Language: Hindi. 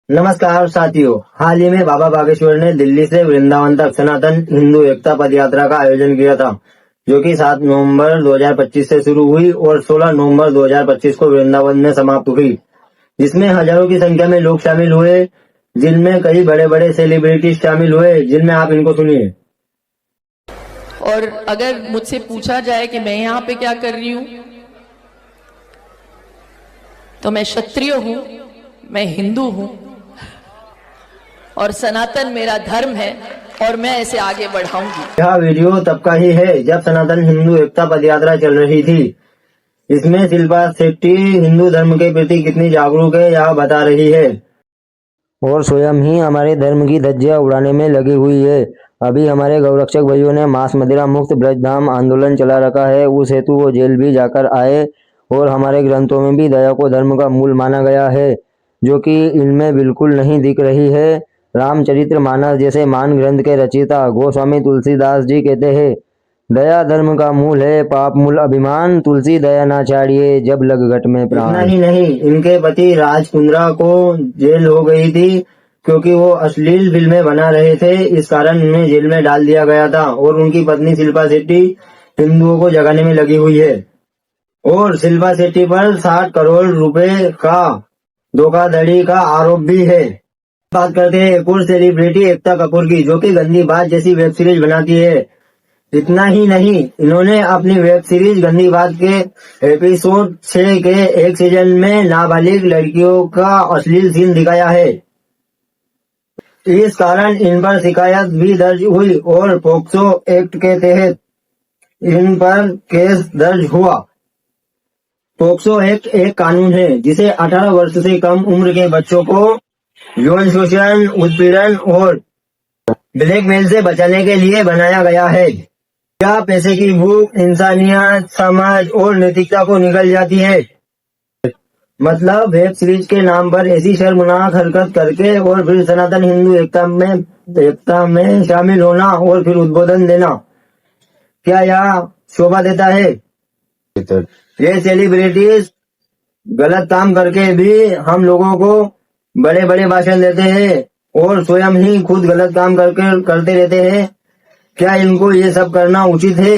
नमस्कार साथियों, हाल ही में बाबा बागेश्वर ने दिल्ली से वृंदावन तक सनातन हिंदू एकता पद यात्रा का आयोजन किया था, जो कि 7 नवंबर 2025 से शुरू हुई और 16 नवंबर 2025 को वृंदावन में समाप्त हुई, जिसमें हजारों की संख्या में लोग शामिल हुए, जिनमें कई बड़े बड़े सेलिब्रिटीज शामिल हुए, जिनमें आप इनको सुनिए। और अगर मुझसे पूछा जाए कि मैं यहाँ पे क्या कर रही हूँ, तो मैं क्षत्रिय हूँ, मैं हिंदू हूँ और सनातन मेरा धर्म है और मैं इसे आगे बढ़ाऊंगी। यह वीडियो तब का ही है जब सनातन हिंदू एकता पद यात्रा चल रही थी। इसमें शिल्पा शेट्टी हिंदू धर्म के प्रति कितनी जागरूक है यह बता रही है और स्वयं ही हमारे धर्म की धज्जियां उड़ाने में लगी हुई है। अभी हमारे गौरक्षक भाइयों ने मांस मदिरा मुक्त ब्रजधाम आंदोलन चला रखा है, उस हेतु वो जेल भी जाकर आए और हमारे ग्रंथों में भी दया को धर्म का मूल माना गया है, जो कि इनमें बिल्कुल नहीं दिख रही है। रामचरितमानस जैसे महान ग्रंथ के रचयिता गोस्वामी तुलसीदास जी कहते हैं, दया धर्म का मूल है, पाप मूल अभिमान, तुलसी दया ना छाड़िए जब लग घट में प्राण। इतना ही नहीं, इनके पति राज कुंद्रा को जेल हो गई थी क्योंकि वो अश्लील फिल्में बना रहे थे। इस कारण उन्हें जेल में डाल दिया गया था और उनकी पत्नी शिल्पा शेट्टी हिंदुओं को जगाने में लगी हुई है और शिल्पा शेट्टी पर 60 करोड़ रुपए का धोखाधड़ी का आरोप भी है। बात करते हैं एक और सेलिब्रिटी एकता कपूर की, जो कि गंदी बात जैसी वेब सीरीज बनाती है। इतना ही नहीं, इन्होंने अपनी वेब सीरीज गंदी बात के एपिसोड 6 के एक सीजन में नाबालिग लड़कियों का अश्लील सीन दिखाया है। इस कारण इन पर शिकायत भी दर्ज हुई और पोक्सो एक्ट के तहत इन पर केस दर्ज हुआ। पोक्सो एक्ट एक कानून है जिसे 18 वर्ष से कम उम्र के बच्चों को यौन शोषण, उत्पीड़न और ब्लैकमेल से बचाने के लिए बनाया गया है। क्या पैसे की भूख इंसानियत, समाज और नैतिकता को निगल जाती है? मतलब वेब सीरीज के नाम पर ऐसी शर्मनाक हरकत करके और फिर सनातन हिंदू एकता में शामिल होना और फिर उद्बोधन देना, क्या यह शोभा देता है? ये सेलिब्रिटीज गलत काम करके भी हम लोगों को बड़े बड़े भाषण देते हैं और स्वयं ही खुद गलत काम करते रहते हैं। क्या इनको ये सब करना उचित है?